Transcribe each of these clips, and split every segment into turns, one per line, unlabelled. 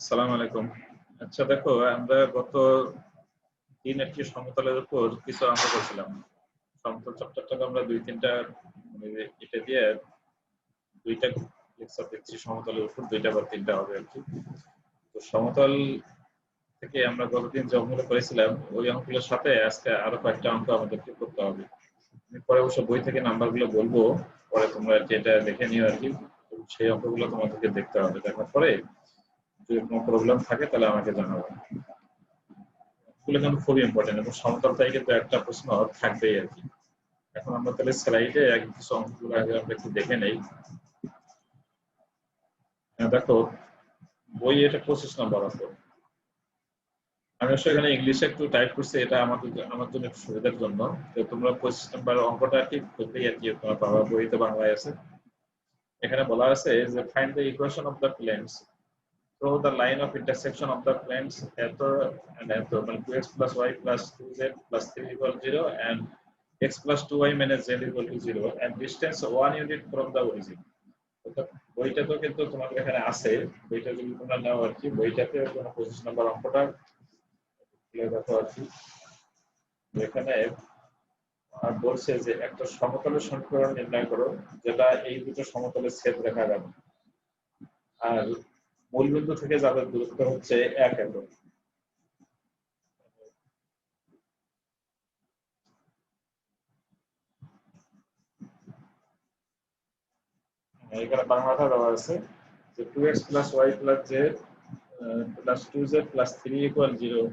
আসসালামু আলাইকুম। আচ্ছা দেখো, আমরা গত দিন একটি সমতলের উপর কিছু অঙ্ক করছিলাম। সমতল চ্যাপ্টারটাকে আমরা ২-৩টা মানে এটা দিয়ে ২টা লেকচার দেখছি। সমতলের উপর ২টা বা ৩টা হবে আরকি। তো সমতল থেকে আমরা গতদিন যে অঙ্কগুলো করেছিলাম ওই অঙ্কগুলোর সাথে আজকে আরো কয়েকটা অঙ্ক আমাদেরকে করতে হবে। আমি পরে অবশ্য বই থেকে নাম্বারগুলো বলবো, পরে তোমরা আরকি এটা দেখে নিও আরকি। সেই অঙ্কগুলো তোমাদেরকে দেখতে হবে। দেখার পরে যদি কোনো প্রবলেম থাকে তাহলে আমাকে জানাবে। এগুলো কিন্তু খুবই ইম্পর্টেন্ট এবং সমতলটাই কিন্তু একটা প্রশ্ন থাকবেই আর কি। এখন আমরা তাহলে স্লাইডে কিছু অঙ্কগুলো আগে আমরা একটু দেখে নেই। দেখো, বই এটা 25 নম্বর আছে। আমি অবশ্য এখানে ইংলিশে একটু টাইপ করছি, এটা আমার জন্য একটু সুবিধার জন্য। তো তোমরা 25 নম্বর অঙ্কটা কি করতেই আর কি তোমরা পাবা, বইতে বাংলায় আছে। এখানে বলা আছে যে find the equation of the planes through the line of intersection of the planes এত and এত, মানে 2x plus y plus 2z plus 3 equal 0 and x plus 2y minus z equal to 0 and distance 1 unit from the origin. অর্থাৎ বইটা তো কিন্তু তোমাদের এখানে আছে, বইটা যদি তোমরা নাও আর কি, বইটাতে 25 নম্বর অঙ্কটা দেখো আর কি। এখানে বলছে যে একটা সমতলের সমীকরণ নির্ণয় করো যেটা এই দুটো সমতলের ছেদ রেখা গেল, আর মূলবিন্দু থেকে যাদের দূরত্ব হচ্ছে 1 একক। এখানে বাংলাটা দেওয়া আছে যে 2x plus y plus z plus 2z plus 3 equal 0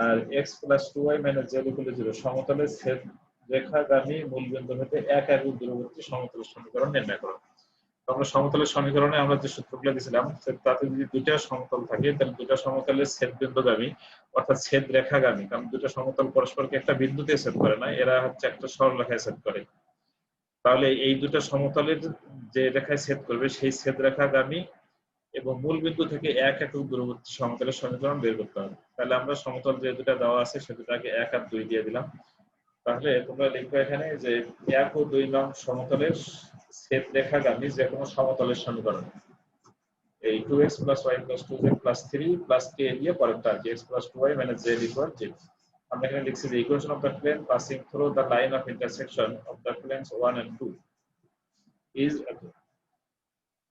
আর x plus 2y minus z equal 0 সমতলের ছেদ রেখাগামী মূলবিন্দু হতে 1 একক দূরবর্তী সমতলের সমীকরণ নির্ণয় করো। আমরা সমতলের সমীকরণে আমরা যে সূত্রগুলো দিয়েছিলাম তাতে যদি দুইটা সমতল থাকে তাহলে দুইটা সমতলের ছেদ বিন্দুগামী অর্থাৎ ছেদ রেখাগামী, কারণ দুটো সমতল পরস্পরকে একটা বিন্দুতে ছেদ করে না, এরা হচ্ছে একটা সরলরেখায় ছেদ করে। তাহলে এই দুটো সমতলের যে রেখায় ছেদ করবে সেই ছেদ রেখাগামী এবং মূল বিন্দু থেকে 1 একক দূরবর্তী সমতলের সমীকরণ বের করতে হবে। তাহলে আমরা সমতল যে দুটো দেওয়া আছে সে দুটাকে 1 আর 2 দিয়ে দিলাম। তাহলে তোমরা লিখবে এখানে যে 1 ও 2 নং সমতলের ছেদ রেখাগামী যে কোনো সমতলের সমীকরণ এই 2x plus y plus 2z plus 3 plus k দিয়ে পরেরটা আছে x plus 2y minus z equal 0। আমরা এখানে লিখছি যে equation of the plane passing through the line of intersection of the planes 1 and 2 is,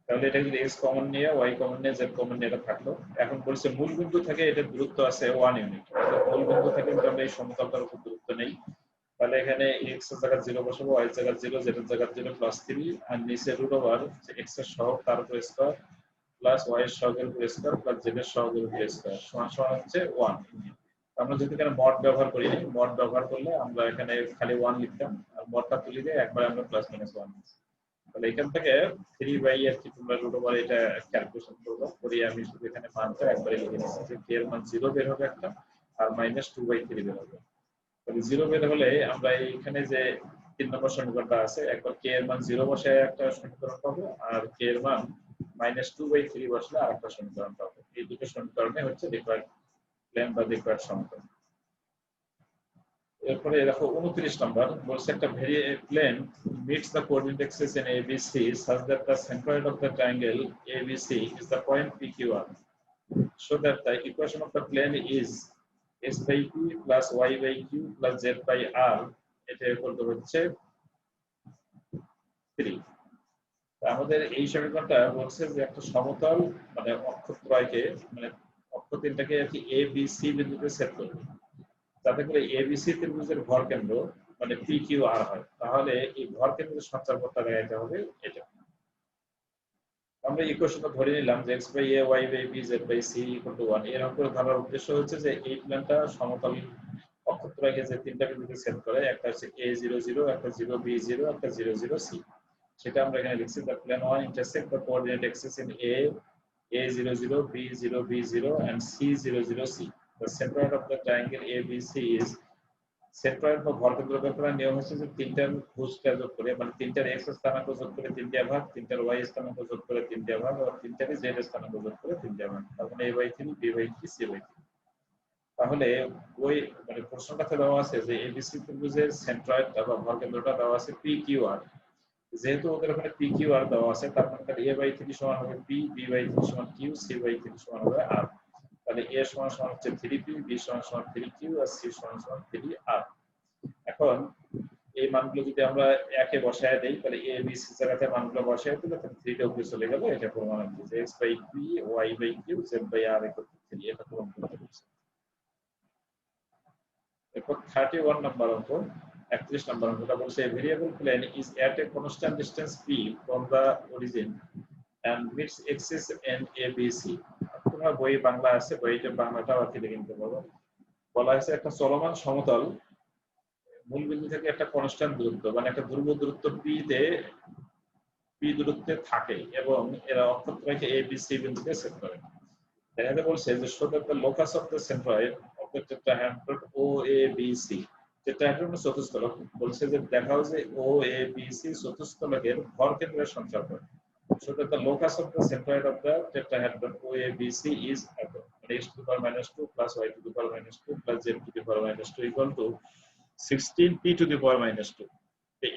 তাহলে এটা যদি x কমন নিয়ে y কমন নিয়ে z কমন নিয়ে এটা থাকলো। এখন বলছে মূল বিন্দু থেকে এটা দূরত্ব আছে 1 ইউনিট, মূল বিন্দু থেকে কিন্তু আমরা এই সমতলটার উপর দূরত্ব নেই। তাহলে এখানে x এর জায়গায় 0 বসাবো, y এর জায়গায় 0, z এর জায়গায় 0 প্লাস 3 আর নিচে রুট ওভার x এর সহগ তার উপর স্কয়ার প্লাস y এর সহগের উপর স্কয়ার প্লাস z এর সহগের উপর স্কয়ার সমান সমান হচ্ছে 1। আমরা যদি এখানে মড ব্যবহার করি, মড ব্যবহার করলে আমরা এখানে খালি 1 লিখতাম আর মডটা তুলে দিয়ে একবার আমরা প্লাস মাইনাস 1 লিখছি। তাহলে এখান থেকে 3 বাই আর কি তোমরা রুট ওভার এটা ক্যালকুলেশন করবে, করি আমি শুধু এখানে মানটা একবারে লিখে নিচ্ছি যে k এর মান 0 বের হবে একটা আর -2/3 বের হবে। তাহলে 0 বের হলে আমরা এখানে যে 3 নম্বর সমীকরণটা আছে একবার k এর মান 0 বসায় একটা সমীকরণ পাবো আর k এর মান -2/3 বসলে আরেকটা সমীকরণ পাবো। এই দুটো সমীকরণে হচ্ছে রিকোয়ার্ড প্লেন বা রিকোয়ার্ড সমীকরণ। এরপরে দেখো 29 নম্বর বলছে একটা very plane meets the coordinate axis in ABC such that the centroid of the triangle ABC is the point PQR, so that the equation of the plane is s by p plus y by q plus z by r এটা equal to হচ্ছে 3। আমাদের এই সমীকরণটা বলছে যে একটা সমতল মানে অক্ষত্রয়কে মানে অক্ষ তিনটাকে আর কি এ বি সি বিন্দুতে ছেদ করবে, যাতে করে এবিসি ত্রিভুজের ভর কেন্দ্র মানে পি কিউ আর হয়। তাহলে এই ভর কেন্দ্রের সঞ্চারপথটা দেখাতে হবে এটা। আমরা ইকুয়েশনটা ধরে নিলাম যে x by a y by b z by c equal to 1। এর অঙ্কের ধরার উদ্দেশ্য হচ্ছে যে এই প্লেনটা সমতল অক্ষত্রয়কে যে তিনটা বিন্দুতে ছেদ করে, একটা হচ্ছে a00, একটা 0b0, একটা 00c, সেটা আমরা এখানে লিখছি the plane 1 intersect the coordinate axis in a00, b0, b0 and c00c. The centroid of the triangle ABC is centroid বা ভরকেন্দ্র বের করার নিয়ম হচ্ছে যে তিনটার ভুজটা যোগ করে মানে তিনটার x স্থানাঙ্ক যোগ করে 3টা ভাগ, তিনটার y স্থানাঙ্ক যোগ করে 3টা ভাগ আর তিনটার z স্থানাঙ্ক যোগ করে 3টা ভাগ, তার মানে a/3 b/3 c/3। তাহলে ওই মানে প্রশ্নটাতে দেওয়া আছে যে ABC ত্রিভুজের সেন্ট্রয়েড বা ভরকেন্দ্রটা দেওয়া আছে PQR। যেহেতু ওদের ওখানে পি কিউ আর দেওয়া আছে, তার মানে তাহলে এ বাই 3 সমান হবে পি, বি বাই 3 সমান কিউ, সি বাই 3 সমান হবে আর। তাহলে এ সমান সমান হচ্ছে 3p, বি সমান সমান 3q আর সি সমান সমান 3r। এখন এই মানগুলো যদি আমরা একে বসায় দেই, তাহলে এ বি সি জায়গাতে মানগুলো বসায় দিলে তাহলে 3 টা উপরে চলে গেল। এটা প্রমাণ হচ্ছে যে x by p, y by q, z by r = 3। এটা প্রমাণ করতে পেরেছি। এরপর 31 নাম্বার অঙ্ক, 31 নাম্বার অঙ্কটা বলছে variable plane is at a constant distance p from the origin and meets axis and ABC। তোমরা বই বাংলা আছে, বইতে বাংলাটাও আর কি লিখে নিতে পারো। বলা হয়েছে একটা চলমান সমতল মূল বিন্দু থেকে একটা কনস্ট্যান্ট দূরত্ব, মানে একটা ধ্রুব দূরত্ব p দূরত্বে থাকে এবং এরা অক্ষরেখা রেখে a b c বিন্দুতে ছেদ করে। এখানে বলছে যে show that the locus of the centroid of the tetrahedron OABC, tetrahedron চতুষ্ফলক, বলছে যে দেখাও যে OABC চতুষ্ফলকের ভরকেন্দ্রের সঞ্চার করে। So that the locus of the centroid of the tetrahedron OABC is x to the power -2 plus y to the power -2 plus z to the power -2 equal to 16p to the power -2।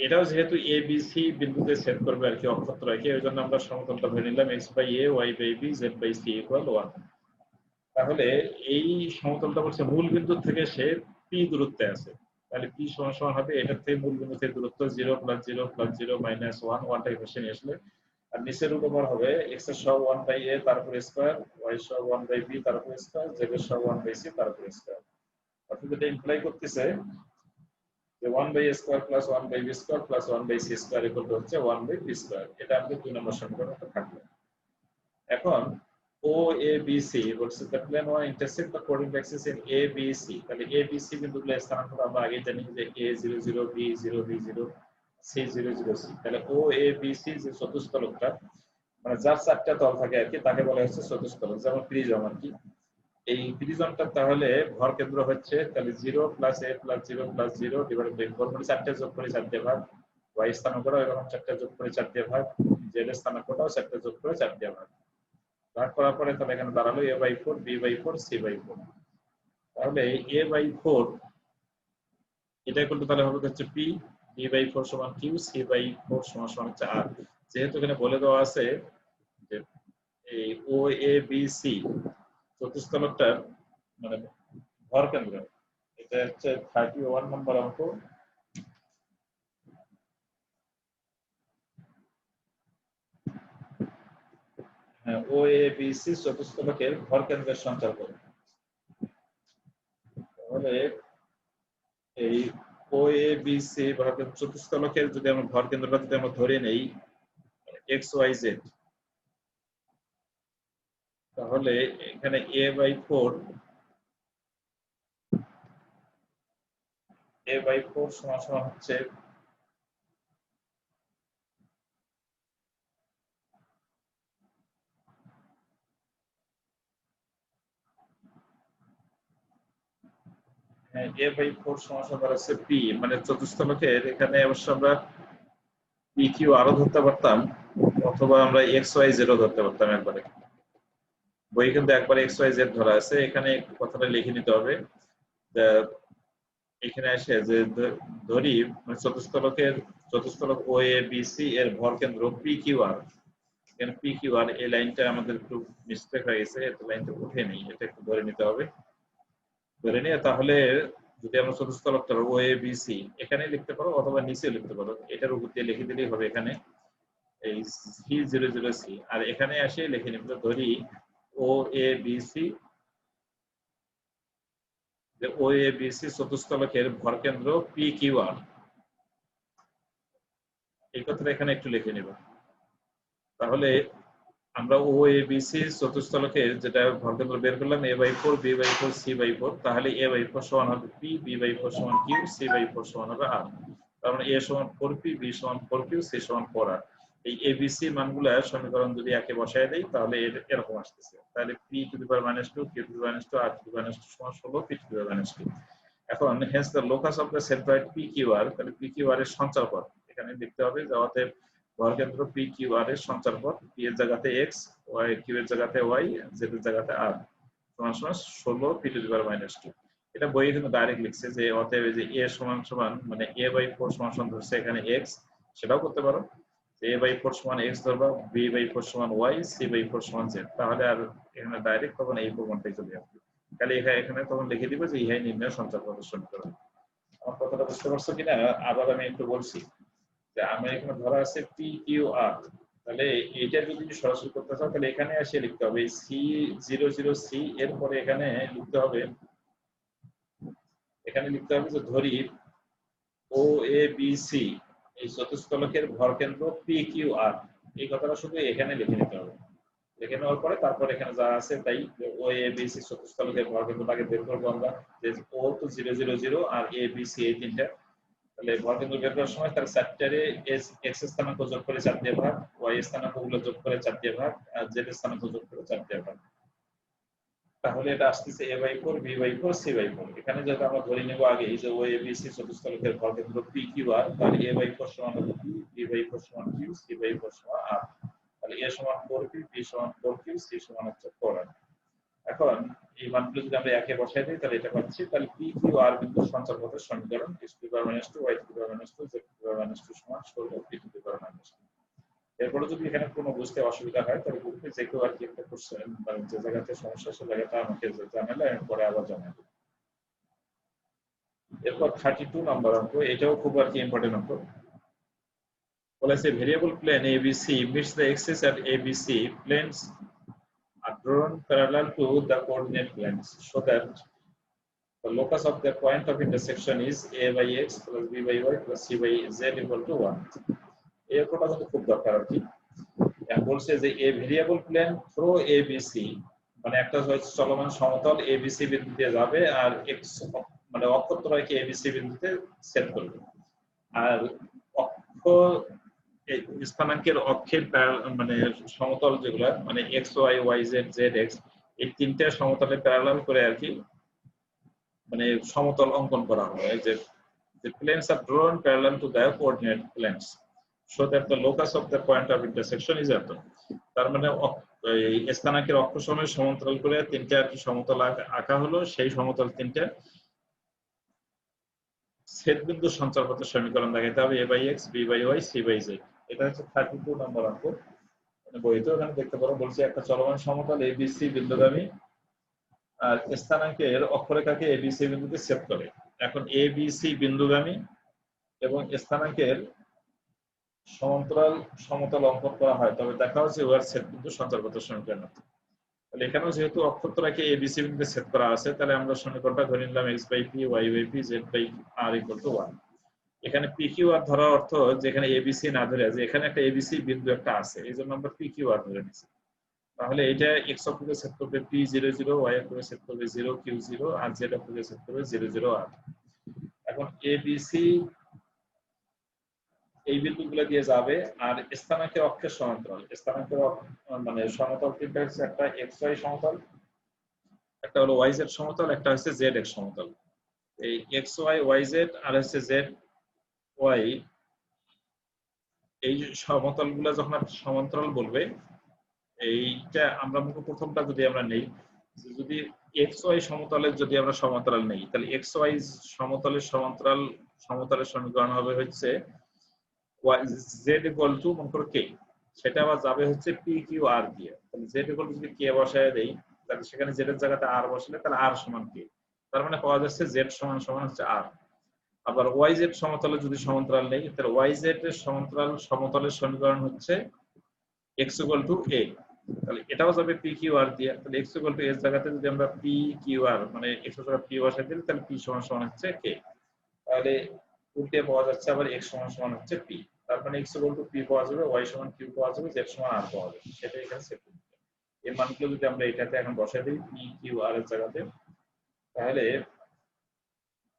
এটাও যেহেতু A B C বিন্দুতে ছেদ করবে আর কি অক্ষরেখা, এই জন্য আমরা সমতলটা ধরে নিলাম x by a, y by b, z by c = 1। তাহলে এই সমতলটা বলছে মূল বিন্দু থেকে সে p দূরত্বে আছে। তাহলে p সমান সমান হবে এটার থেকে মূল বিন্দু থেকে দূরত্ব 0 + 0 + 0 - 1, 1 টাকে বসে নিয়ে আসলে, আর নিচের উপর হবে x এর সহগ 1/a তার উপর স্কয়ার, y এর সহগ 1/b তার উপর স্কয়ার, z এর সহগ 1/c তার উপর স্কয়ার। অর্থাৎ এটা ইমপ্লাই করতেছে যে 1/a square plus 1/b square plus 1/c square = হচ্ছে 1/b স্কয়ার। এটা আমাদের 2 নম্বর সমীকরণটা থাকবে। এখন OABC বলছে the plane one intersect the coordinate axis in ABC। তাহলে ABC বিন্দুগুলো স্থানাঙ্ক আমরা আগে জানি যে A00, B0, B0, C0, C। তাহলে OABC যে চতুষ্ফলকটা, মানে যার চারটা তল থাকে আর কি, তাকে বলা হচ্ছে চতুষ্ফলক, যেমন প্রিজম আর কি। এই প্রিজমটা তাহলে ভর কেন্দ্র হচ্ছে তাহলে 0 + a + 0 + 0 ডিভাইডেড বাই 4, মানে 4টা যোগ করে 4 দিয়ে ভাগ, y স্থানাঙ্কটাও এরকম 4টা যোগ করে 4 দিয়ে ভাগ, z স্থানাঙ্কটাও 4টা যোগ করে 4 দিয়ে ভাগ। ভাগ করার পরে তাহলে এখানে দাঁড়ালো a/4, b/4, c/4। তাহলে a/4 এটা করতে তাহলে হবে হচ্ছে p, b/4 সমান q, c/4 সমান হচ্ছে r। যেহেতু এখানে বলে দেওয়া আছে যে এই OABC চতুষ্ফলকটার মানে ভর কেন্দ্র, এটা হচ্ছে 31 নম্বর অঙ্ক। OABC চতুষ্ফলকের ভর কেন্দ্রের সঞ্চার করে। তাহলে এই OABC চতুষ্ফলকের যদি আমরা ভর কেন্দ্রটা যদি আমরা ধরে নেই XYZ, তাহলে এখানে a/4 সমান হচ্ছে a/4 সমান হচ্ছে p, মানে চতুষ্ফলকের এখানে অবশ্য আমরা PQ আরো ধরতে পারতাম, অথবা আমরা XYZ ও ধরতে পারতাম একবারে। বই কিন্তু একবারে XYZ ধরা আছে, এখানে একটু কথাটা লিখে নিতে হবে। এখানে আসে যে ধরি মানে চতুষ্ফলক OABC এর ভর কেন্দ্র PQR। এখানে PQR এই লাইনটা আমাদের একটু মিস্টেক হয়ে গেছে, এই লাইনটা উঠে নেই, এটা একটু ধরে নিতে হবে। ধরে নিয়ে তাহলে যদি আমরা চতুষ্ফলকটা OABC এখানে লিখতে পারো অথবা নিচে লিখতে পারো, এটার উপর দিয়ে লিখে দিলেই হবে এখানে এই C00C। আর এখানে আসে লিখে নিতে ধরি OABC, যে OABC চতুষ্ফলকের ভর কেন্দ্র PQR, এই কথাটা এখানে একটু লিখে নেব। তাহলে আমরা OABC চতুষ্ফলকের যেটা ভর কেন্দ্র বের করলাম a/4, b/4, c/4। তাহলে a/4 সমান হবে p, b/4 সমান q, c/4 সমান হবে r। তার মানে a সমান 4p, b সমান 4q, c সমান 4r। এই ABC মানগুলা সমীকরণ যদি একে বসায় দেই তাহলে এরকম আসতেছে। তাহলে p to the power -2, q to the power -2, r to the power -2 সমান 16, p to the power -2। এখন hence the locus of the centroid PQR, তাহলে PQR এর সঞ্চারপথ এখানে লিখতে হবে যে অতএব ভর কেন্দ্র PQR এর সঞ্চারপথ, p এর জায়গাতে x, y q এর জায়গাতে y, z এর জায়গাতে r সমান 16 p to the power -2। এটা বইয়ে কিন্তু ডাইরেক্ট লিখছে যে অতএব যে a সমান মানে a/4 সমান ধরছে এখানে x, সেটাও করতে পারো। a/4 সমান x ধরবা, b/4 সমান y, c/4 সমান z। তাহলে আর এখানে ডাইরেক্ট তখন এই প্রমাণটাই চলে আসবে। খালি এখানে তখন লিখে দিব যে ইহাই নির্ণয় সঞ্চারপথের সমীকরণ। আমার কথাটা বুঝতে পারছো কিনা আবার আমি একটু বলছি যে আমি এখানে ধরা আছে PQR, তাহলে এইটা যদি সরাসরি করতে চাও তাহলে এখানে এসে লিখতে হবে C00C, এরপরে এখানে লিখতে হবে যে ধরি OABC এই চতুষ্ফলকের ভরকেন্দ্র PQR, এই কথাটা শুধু এখানে লিখে নিতে হবে। লিখে নেওয়ার পরে তারপর এখানে যা আছে তাই OABC চতুষ্ফলকের ভরকেন্দ্রটাকে বের করবো আমরা, যে O তো 000 আর ABC এই তিনটা। তাহলে ভরকেন্দ্র বের করার সময় তার চারটারে x স্থানাঙ্ক যোগ করে 4 দিয়ে ভাগ, y স্থানাঙ্কগুলো যোগ করে 4 দিয়ে ভাগ, আর z স্থানাঙ্ক যোগ করে 4 দিয়ে ভাগ। তাহলে এটা আসতেছে a/4 b/4 c/4। এখানে যদি আমরা ধরে নেব আগে এই যে OABC চতুষ্ফলকের ভরকেন্দ্র PQR, তাহলে a/4 সমান হবে p, b/4 সমান q, c/4 সমান r। তাহলে a সমান 4p, b সমান 4q, c সমান হচ্ছে 4r। এখন এই মানগুলো যদি আমরা একে বসাই দিই তাহলে এটা পাচ্ছি। তাহলে PQR বিন্দু সঞ্চারপথের সমীকরণ x⁻², y⁻², z⁻² সমান 16 p⁻²। এরপরে যদি এখানে কোনো বুঝতে অসুবিধা হয় তাহলে গ্রুপে যে কেউ আর কি একটা কোশ্চেন বা যে জায়গাতে সমস্যা সে জায়গাটা আমাকে জানালে আমি পরে আবার জানাবো। এরপর 32 নম্বর অঙ্ক, এটাও খুব আর কি ইম্পর্টেন্ট অঙ্ক। বলেছে variable plane ABC meets the axis at ABC, planes are drawn parallel to the coordinate planes so that the locus of the point of intersection is a/x plus b/y plus c/z equal to 1. এই অঙ্কটা কিন্তু খুব দরকার আর কি। বলছে যে এ variable plane throw ABC, মানে একটা হচ্ছে চলমান সমতল ABC বিন্দু দিয়ে যাবে আর x মানে অক্ষত্রয়কে ABC বিন্দুতে সেট করবে, আর অক্ষ স্থানাঙ্কের অক্ষের মানে সমতল যেগুলা মানে xy yz zx এই তিনটা সমতলে প্যারালাল করে আর কি মানে সমতল অঙ্কন করা হয়। যে the planes are drawn parallel to the coordinate planes so that the locus of the point of intersection is at, তার মানে এই স্থানাঙ্কের অক্ষসমূহের সমান্তরাল করে তিনটা আর কি সমতল আঁকা হলো, সেই সমতল তিনটা ছেদবিন্দু সঞ্চারপথের সমীকরণ দেখাতে হবে a/x b/y c/z। এটা হচ্ছে 32 নম্বর অঙ্ক। মানে বইতেও এখানে দেখতে পারো বলছে একটা চলমান সমতল ABC বিন্দুগামী আর স্থানাঙ্কের অক্ষরেখাকে ABC বিন্দুতে ছেদ করে। এখন ABC বিন্দুগামী এবং স্থানাঙ্কের সমান্তরাল সমতল অঙ্কন করা হয়, তবে দেখা হচ্ছে উহার ছেদবিন্দু সঞ্চারপথের সমীকরণ। তাহলে এখানেও যেহেতু অক্ষরেখাকে ABC বিন্দুতে ছেদ করা আছে তাহলে আমরা সমীকরণটা ধরে নিলাম x/p y/p z/r = 1। এখানে PQR ধরার অর্থ যেখানে ABC না ধরে যে এখানে একটা ABC বিন্দু একটা আছে, এই জন্য আমরা PQR ধরে নিছি। তাহলে এটা x অক্ষকে ছেদ করবে p00, y অক্ষকে ছেদ করবে 0q0 আর z অক্ষকে ছেদ করবে 0,0r। এখন ABC এই বিন্দুগুলো দিয়ে যাবে আর স্থানাঙ্কের অক্ষের সমান্তরাল, স্থানাঙ্কের মানে সমতল তিনটা হচ্ছে একটা xy সমতল, একটা হলো yz সমতল, একটা হচ্ছে zx সমতল। এই xy yz আর হচ্ছে zy এই সমতলগুলো যখন সমান্তরাল বলবে, এইটা আমরা প্রথমটা যদি আমরা নেই, যদি xy সমতলের যদি আমরা সমান্তরাল নেই তাহলে xy সমতলের সমতলের সমীকরণ হবে হচ্ছে z = মনে করো k, সেটা আবার যাবে হচ্ছে PQR দিয়ে। তাহলে z = যদি k বসায় দেই তাহলে সেখানে z এর জায়গাতে r বসালে তাহলে r সমান k, তার মানে পাওয়া যাচ্ছে z সমান হচ্ছে r। আবার yz সমতলে যদি সমান্তরাল নেই তাহলে yz এর সমতলের সমীকরণ হচ্ছে x = a, তাহলে এটাও যাবে PQR দিয়ে। তাহলে x = a এর জায়গাতে যদি আমরা PQR মানে x এর জায়গায় p বসাই দিই তাহলে p সমান হচ্ছে k। তাহলে উল্টে পাওয়া যাচ্ছে আবার x সমান হচ্ছে p, তার মানে x = p পাওয়া যাবে, y সমান q পাওয়া যাবে, z সমান r পাওয়া যাবে। সেটা এখানে সেট করতে হবে। এই মানগুলো যদি আমরা এটাতে এখন বসাই দিই PQR এর জায়গাতে, তাহলে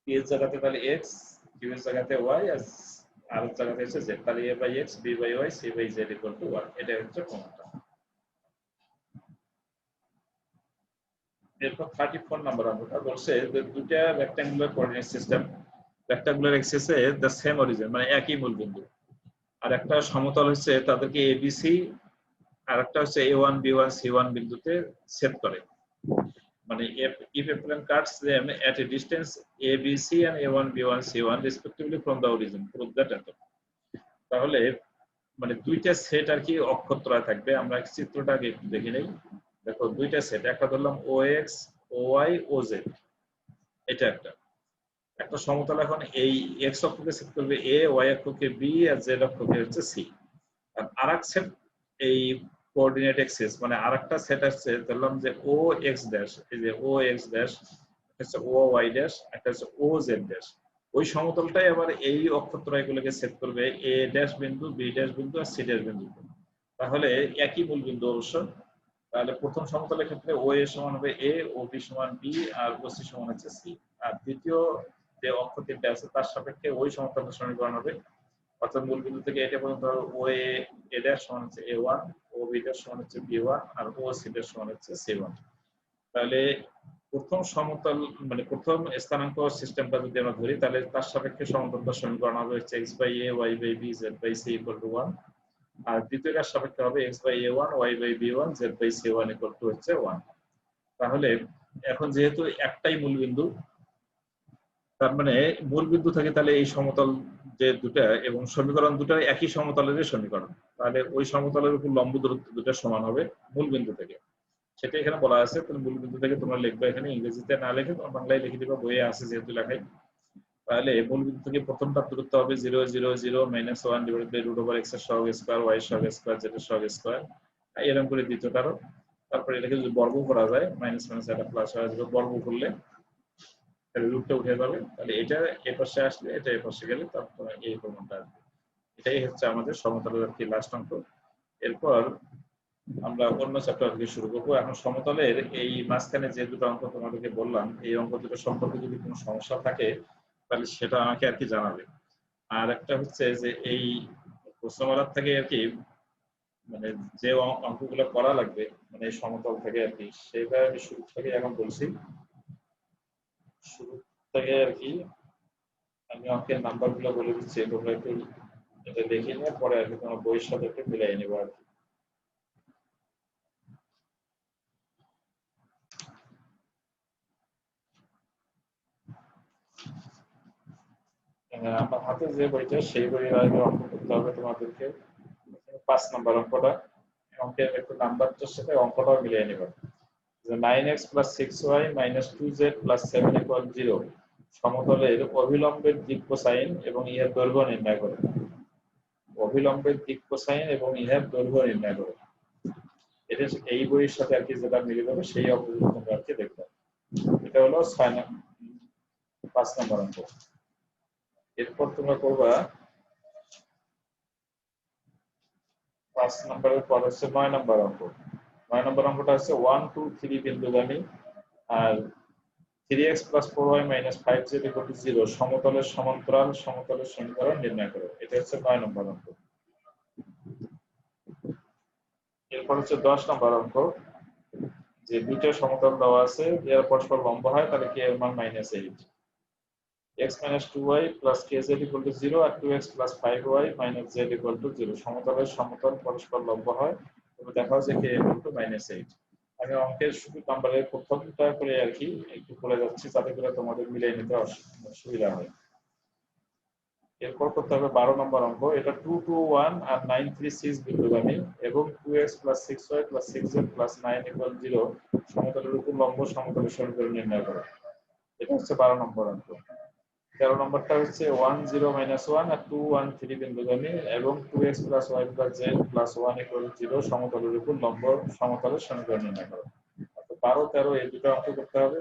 p এর জায়গাতে তাহলে x, q এর জায়গাতে y আর r এর জায়গাতে হচ্ছে z, তাহলে a/x b/y c/z = 1। এটা হচ্ছে প্রমাণটা। এরপর 34 নম্বর অঙ্কটা বলছে যে দুটো রেক্ট্যাঙ্গুলার কোঅর্ডিনেট সিস্টেম, রেক্ট্যাঙ্গুলার অ্যাক্সিসে দ্য সেম অরিজিন মানে একই মূলবিন্দু, আর একটা সমতল হচ্ছে তাদেরকে ABC আর একটা হচ্ছে A1 B1 C1 বিন্দুতে ছেদ করে। মানে if a plane cuts them at a distance ABC and A1 B1 C1 respectively from the origin, prove that. তাহলে মানে দুইটা সেট আর কি অক্ষরত্রয় থাকবে। আমরা চিত্রটা আগে একটু দেখে নেই। দেখো দুইটা সেট, একটা ধরলাম OX OY OZ, এটা একটা সমতল। এখন এই x অক্ষকে সেট করবে A, y অক্ষকে B আর z অক্ষকে হচ্ছে C। আর আরেক সেট এই কোঅর্ডিনেট এক্সিস, মানে আরেকটা সেট আছে ধরলাম যে OX ড্যাশ, এই যে OX ড্যাশ, একটা হচ্ছে OY ড্যাশ, একটা হচ্ছে OZ ড্যাশ। ওই সমতলটাই আবার এই অক্ষত্রয়গুলোকে সেট করবে A ড্যাশ বিন্দু, B ড্যাশ বিন্দু আর C ড্যাশ বিন্দু। তাহলে একই মূল বিন্দু অবশ্য। তাহলে প্রথম সমতলের ক্ষেত্রে ও এ সমান হবে A, ও বি সমান B আর ও সি সমান হচ্ছে C। আর দ্বিতীয় যে অক্ষ তিনটা আছে তার সাপেক্ষে ওই সমতলের সমীকরণ হবে। অর্থাৎ মূল বিন্দু থেকে এটা পর্যন্ত ও এ ড্যাশ সমান হচ্ছে A1, ও বি ড্যাশ সমান হচ্ছে B1 আর ও সি ড্যাশ সমান হচ্ছে C1। তাহলে প্রথম সমতল মানে প্রথম স্থানাঙ্ক সিস্টেমটা যদি আমরা ধরি, তাহলে তার সাপেক্ষে সমতলটার সমীকরণ হবে হচ্ছে x/a, y/b, z/c = 1। আর দ্বিতীয়টার সাপেক্ষে হবে x/a1, y/b1, z/c1 = হচ্ছে 1। তাহলে এখন যেহেতু একটাই মূল বিন্দু, তার মানে মূল বিন্দু থেকে তাহলে এই সমতল যে দুটা এবং সমীকরণ দুটো একই সমতলের সমীকরণ, তাহলে ওই সমতলের উপর লম্ব দূরত্ব দুটো সমান হবে মূল বিন্দু থেকে, সেটা এখানে বলা আছে। তাহলে মূল বিন্দু থেকে তোমরা লিখবে, এখানে ইংরেজিতে না লিখে তোমরা বাংলায় লিখে দিবা, বইয়ে আছে যেহেতু লেখাই। তাহলে মূল বিন্দু থেকে প্রথমটা দূরত্ব হবে 0 0 0 - 1 √x এর সহগ স্কয়ার, y এর সহগ স্কয়ার, z এর সহগ স্কয়ার, এরকম করে দ্বিতীয়টারও। তারপরে এটাকে যদি বর্গ করা যায়, মাইনাস মাইনাস একটা প্লাস হয়ে যাবে, বর্গ করলে রুটটা উঠে যাবে। তাহলে এটা এই পাশে আসলে এটা এই পাশে গেলে তারপরে এই প্রমাণটা আসবে। এটাই হচ্ছে আমাদের সমতলের আর কি লাস্ট অঙ্ক। এরপর আমরা অন্য চ্যাপ্টার থেকে শুরু করবো। এখন সমতলের এই মাঝখানে যে দুটো অঙ্ক তোমাদেরকে বললাম, এই অঙ্ক দুটো সম্পর্কে যদি কোনো সমস্যা থাকে তাহলে সেটা আমাকে আর কি জানাবে। আর একটা হচ্ছে যে এই প্রশ্নমালার থেকে আর কি মানে যে অঙ্কগুলো করা লাগবে মানে সমতল থেকে আর কি, সেটা আমি শুরু থেকে এখন বলছি। শুরু থেকে আর কি আমি অঙ্কের নাম্বারগুলো বলে দিচ্ছি, তোমরা একটু এটা দেখে নিয়ে পরে আর কি তোমার বইয়ের সাথে একটু মিলাই নেবো আর কি। আমার হাতে যে বইটা সেই বইয়ের আগে অঙ্ক করতে হবে তোমাদেরকে। 5 নাম্বার অঙ্কটা, অঙ্কের একটু নাম্বারটার সাথে অঙ্কটাও মিলিয়ে নেবে। 9x + 6y - 2z + 7 = 0 সমতলের অভিলম্বের দিক কোসাইন এবং ইহার দৈর্ঘ্য নির্ণয় করো। অভিলম্বের দিক কোসাইন এবং ইহার দৈর্ঘ্য নির্ণয় করো। এটা এই বইয়ের সাথে আর কি যেটা মিলে যাবে সেই অঙ্কগুলো তোমরা আর কি দেখবে। এটা হলো 5 নাম্বার অঙ্ক। এরপর তোমরা করবা 5 নাম্বারের পর হচ্ছে 9 নাম্বার অঙ্ক। 9 নাম্বার অঙ্কটা হচ্ছে 1 2 3 বিন্দুগামী আর 3x + 4y - 5z = 0 সমতলের সমান্তরাল সমতলের সমীকরণ নির্ণয় করো। এটা হচ্ছে 9 নম্বর অঙ্ক। এরপর হচ্ছে 10 নম্বর অঙ্ক, যে দুটো সমতল দেওয়া আছে এর পরস্পর লম্ব হয়, তাহলে k এর মান -8। x - 2y + kz = 0 আর 2x + 5y - z = 0 সমতলের সমতল পরস্পর লম্ব হয়, তুমি দেখাও যে k -8। আমি অঙ্কের শুধু নাম্বারের প্রথমটা করে আর কি একটু করে যাচ্ছি যাতে করে তোমাদের মিলিয়ে নিতে সুবিধা হয়। এরপর করতে হবে 12 নম্বর অঙ্ক। এটা 2 2 1 আর 9 3 6 বিন্দুগামী এবং 2x + 6y + 6z + 9 = 0 সমতলের উপর লম্ব সমতলের সমীকরণ নির্ণয় করো। এটা হচ্ছে 12 নম্বর অঙ্ক। 13 নম্বরটা হচ্ছে 1 0 - 1 আর 2 1 3 বিন্দুগামী এবং 2x + y + z + 1 = 0 সমতলের উপর লম্ব সমতলের সমীকরণ নির্ণয় করো। অর্থাৎ 12 13 এই দুটো অঙ্ক করতে হবে।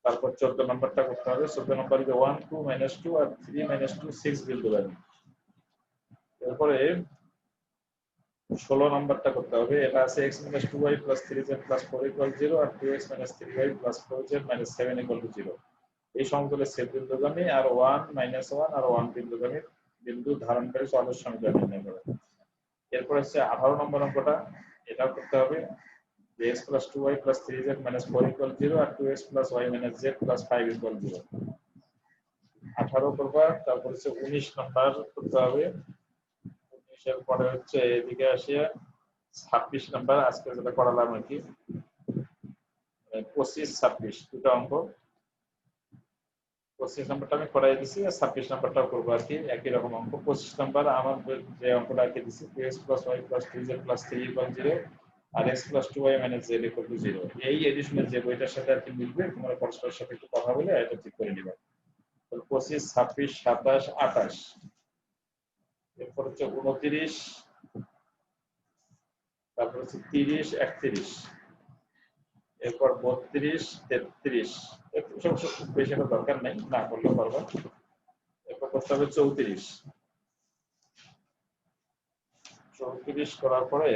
তারপর 14 নম্বরটা করতে হবে। 14 নম্বরে 1 2 - 2 আর 3 - 2 6 বিন্দুগামী। এরপরে 16 নম্বরটা করতে হবে। এটা আছে x - 2y + 3z + 4 = 0 আর 2x - 3y + 4z - 7 = 0 এই সমতলের ছেদ বিন্দুগামী আর 1 - 1 আর 1 বিন্দুগামী বিন্দু ধারণকারী সহজ সমীকরণ নির্ণয় করো। এরপর হচ্ছে 18 নম্বর অঙ্কটা, এটাও করতে হবে। x + 2y + 3z - 4 = 0 আর 2x + y - z + 5 = 0 18 করবা। তারপর হচ্ছে 19 নাম্বার করতে হবে। 19 এর পরে হচ্ছে এদিকে আসিয়া 26 নাম্বার আজকে যেটা করালাম আর কি, 25 26 দুটো অঙ্ক। 25 নাম্বারটা আমি করাই দিছি, আর 26 নাম্বারটাও করবো আর কি একই রকম অঙ্ক। 25 নাম্বার আমার যে অঙ্কটা আর কি দিছি, 2x + y + 2z + 3 = 0 আর x + 2y - z = 0, এই এডিশনের যে বইটার সাথে আর কি মিলবে তোমরা পরস্পরের সাথে একটু কথা বলে এটা ঠিক করে নিবা। 25, 26, 27, 28, এরপর হচ্ছে 29, তারপর হচ্ছে 30, 31, এরপর 32, 33, সব খুব বেশি একটা দরকার নেই, না করলেও পারবা। এরপর করতে হবে 34, 34 করার পরে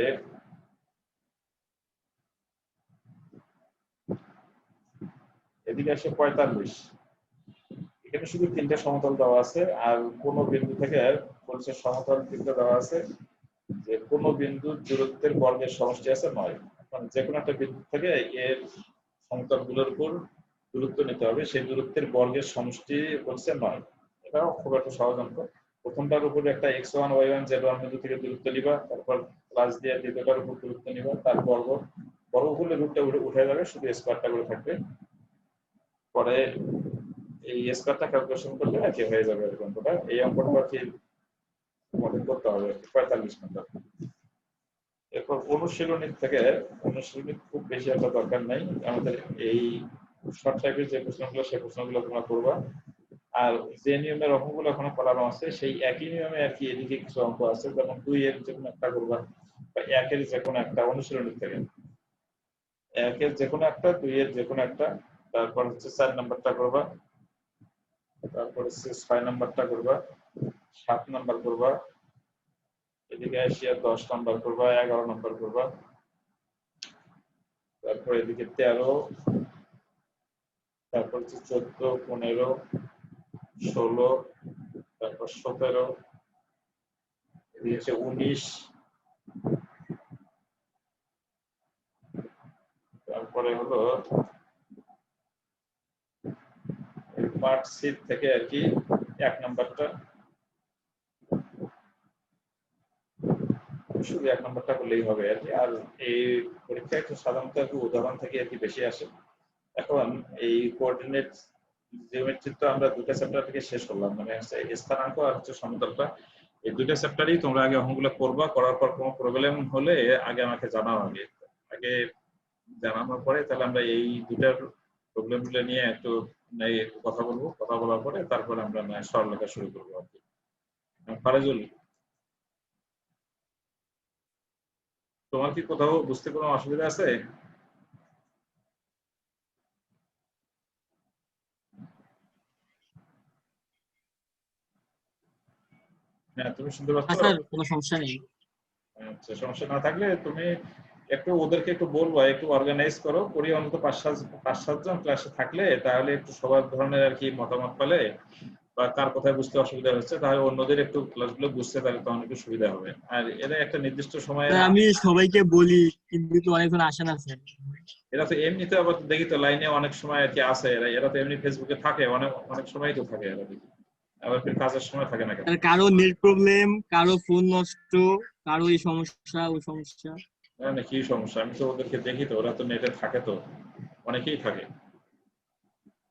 এদিকে আসে 45। এখানে শুধু 3টা সমতল দেওয়া আছে, আর কোন বিন্দু থেকে বলছে সমতল 3টা দেওয়া আছে, যে কোন বিন্দুর দূরত্বের বর্গের সমষ্টি আছে 9, মানে যে কোনো একটা বিন্দু থেকে এর সমতলগুলোর উপর দূরত্ব নিতে হবে, সেই দূরত্বের বর্গের সমষ্টি বলছে 9। এটাও খুব একটা সহজ অঙ্ক। প্রথমটার উপরে একটা x1 y1 z1 বিন্দু থেকে দূরত্ব নিবা, তারপর প্লাস দিয়ে দ্বিতীয়টার উপর দূরত্ব নিবা, তার বর্গ করলে রুটটা উঠে যাবে, শুধু স্কয়ারটা করে থাকবে। পরে এই স্কয়ারটা ক্যালকুলেশন করলে একই হয়ে যাবে এই অঙ্কটা। এই অঙ্কটা কি তোমাদের করতে হবে 45 নম্বর। এরপর অনুশীলনী থেকে, অনুশীলনী খুব বেশি একটা দরকার নাই আমাদের, এই শর্ট টাইপের যে প্রশ্নগুলো সেই প্রশ্নগুলো তোমরা করবা। আর যে নিয়মের অঙ্কগুলো এখনো করানো আছে সেই একই নিয়মে আর কি এদিকে কিছু অঙ্ক আছে, যেমন 2 এর যে কোনো একটা করবা, বা 1 এর যে কোনো একটা অনুশীলনী থেকে, 1 এর যে কোনো একটা, 2 এর যে কোনো একটা, তারপর হচ্ছে 4 নাম্বারটা করবা, তারপর হচ্ছে 6 নাম্বারটা করবা, 7 নাম্বার করবা, এদিকে এসিয়া 10 নাম্বার করবা, 11 নাম্বার করবা, তারপর এদিকে 13, তারপর হচ্ছে 14, 15, 16, তারপর 17, এদিকে হচ্ছে 19, তারপরে হলো পার্ট সি থেকে আর কি 1 নাম্বারটা, শুধু 1 নাম্বারটা করলেই হবে আর কি। আর এই পরীক্ষায় একটু সাধারণত একটু উদাহরণ থেকে আর কি বেশি আসে। এখন এই কোঅর্ডিনেট জিওমেট্রি তো আমরা দুটো চ্যাপ্টার থেকে শেষ করলাম, মানে স্থানাঙ্ক আর হচ্ছে সমতলটা, এই দুটো চ্যাপ্টারই তোমরা আগে অঙ্কগুলো করবা, করার পর কোনো প্রবলেম হলে আগে আমাকে জানাও, আগে জানানোর পরে তাহলে আমরা এই দুটার প্রবলেমগুলো নিয়ে একটু কথা বলবো, কথা বলার পরে তারপরে আমরা সরলরেখা শুরু করবো আর কি। ফারাজুল, তোমার কি কোথাও বুঝতে কোনো অসুবিধা আছে? হ্যাঁ, তুমি শুনতে পাচ্ছ?
স্যার কোনো সমস্যা নেই।
আচ্ছা, সমস্যা না থাকলে তুমি একটু ওদেরকে একটু বলবা, একটু অর্গানাইজ করো, করি অন্তত 5-7 জন ক্লাসে থাকলে, তাহলে একটু সবার ধরনের আর কি মতামত পেলে, বা কার কোথায় বুঝতে অসুবিধা হচ্ছে, তাহলে অন্যদের একটু ক্লাসগুলো বুঝতে পারলে তখন একটু সুবিধা হবে। আর এরা একটা নির্দিষ্ট সময়ে,
স্যার আমি সবাইকে বলি কিন্তু অনেকজন আসে না স্যার।
এরা তো এমনিতে আবার দেখি তো লাইনে অনেক সময় আর কি আসে, এরা তো এমনি ফেসবুকে থাকে, অনেক অনেক সময় তো থাকে এরা, দেখি আবার ফির কাজের সময় থাকে না কেন।
স্যার কারো নেট প্রবলেম, কারো ফোন নষ্ট, কারো এই সমস্যা ওই সমস্যা।
না কি সমস্যা, আমি তো ওদেরকে দেখি তো, ওরা তো নেটে থাকে তো, অনেকেই থাকে।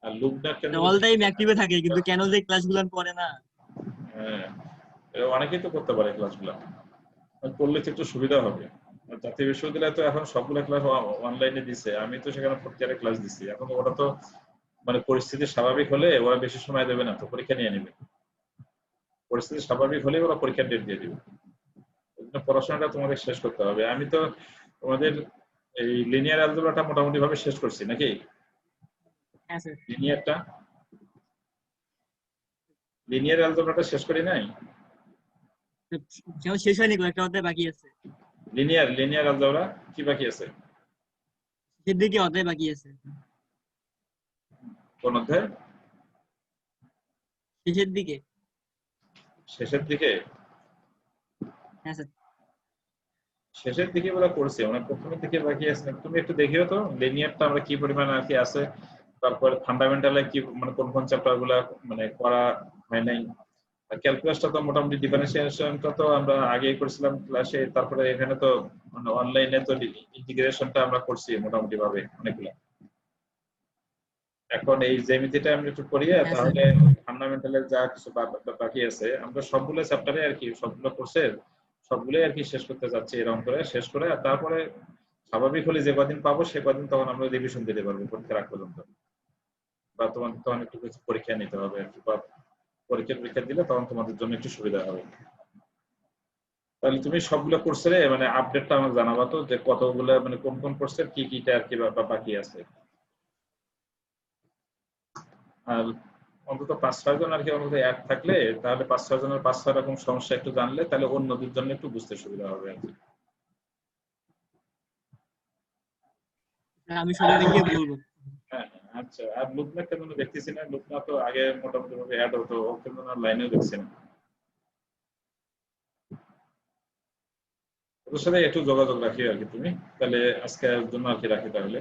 আর লুকডাক কেন
অল টাইম অ্যাক্টিভে থাকে কিন্তু কেন যে ক্লাসগুলো করে না।
হ্যাঁ, অনেকেই তো করতে পারে ক্লাসগুলো, করলে তো একটু সুবিধা হবে। জাতীয় বিশ্ববিদ্যালয় তো এখন সবগুলো ক্লাস অনলাইনে দিচ্ছে, আমি তো সেখানে 4th ইয়ারে ক্লাস দিচ্ছি। এখন ওরা তো মানে পরিস্থিতি স্বাভাবিক হলে ওরা বেশি সময় দেবে না, তো পরীক্ষা নিয়ে নেবে। পরিস্থিতি স্বাভাবিক হলে ওরা পরীক্ষার ডেট দিয়ে দিবে। পড়াশোনাটা তোমাদের শেষ করতে হবে। আমি তো তোমাদের এই লিনিয়ার অ্যালজেব্রাটা মোটামুটি ভাবে শেষ করছি নাকি?
হ্যাঁ স্যার।
লিনিয়ারটা, লিনিয়ার অ্যালজেব্রাটা শেষ করি নাই?
কেন শেষ হয়নি, কয়েকটা অধ্যায় বাকি আছে।
লিনিয়ার অ্যালজেব্রা কি বাকি আছে?
শেষের দিকে অধ্যায় বাকি আছে।
কোন অধ্যায়?
শেষের দিকে।
শেষের দিকে?
হ্যাঁ স্যার।
শেষের দিকে বলা করছে, মানে প্রথমের দিকে বাকি আছে নাকি? তুমি একটু দেখিও তো লিনিয়ারটা আমরা কি পরিমাণ আর কি আছে, তারপর ফান্ডামেন্টালে কি মানে কোন কোন চ্যাপ্টার গুলা মানে করা হয় নাই। ক্যালকুলাসটা তো মোটামুটি, ডিফারেন্সিয়েশনটা তো আমরা আগেই করেছিলাম ক্লাসে, তারপরে এখানে তো মানে অনলাইনে তো ইন্টিগ্রেশনটা আমরা করছি মোটামুটি ভাবে অনেকগুলো। এখন এই জ্যামিতিটা আমরা একটু করিয়ে
হ্যাঁ স্যার।
তাহলে ফান্ডামেন্টালের যা কিছু বাকি আছে আমরা সবগুলো চ্যাপ্টারে আর কি সবগুলো কোর্সের সবগুলোই আর কি শেষ করতে যাচ্ছি এরকম করে শেষ করে আর তারপরে স্বাভাবিক হলে যে কদিন পাবো সে কদিন তখন আমরা রিভিশন দিতে পারবো পরীক্ষার আগ পর্যন্ত বা তোমার তখন একটু কিছু পরীক্ষা নিতে হবে আর কি বা পরীক্ষা দিলে তখন তোমাদের জন্য একটু সুবিধা হবে। তাহলে তুমি সবগুলো কোর্সের মানে আপডেটটা আমাকে জানাবা তো যে কতগুলো মানে কোন কোন কোর্সের কি কিটা আর কি বাকি আছে। আর অন্তত 5-6 জন আর কি অন্তত অ্যাড থাকলে তাহলে 5-6 জনের 5-6 রকম সমস্যা একটু জানলে তাহলে অন্যদের জন্য একটু বুঝতে সুবিধা হবে আর কি।
আমি সবাইকে গিয়ে বলবো।
হ্যাঁ হ্যাঁ, আচ্ছা। আর লুবনা কেমন দেখতেছি না, লুবনা তো আগে মোটামুটি ভাবে অ্যাড হতো, ও কেমন লাইনেও দেখছি না। ওর সাথে একটু যোগাযোগ রাখি আর কি তুমি, তাহলে আজকের জন্য আর কি রাখি তাহলে।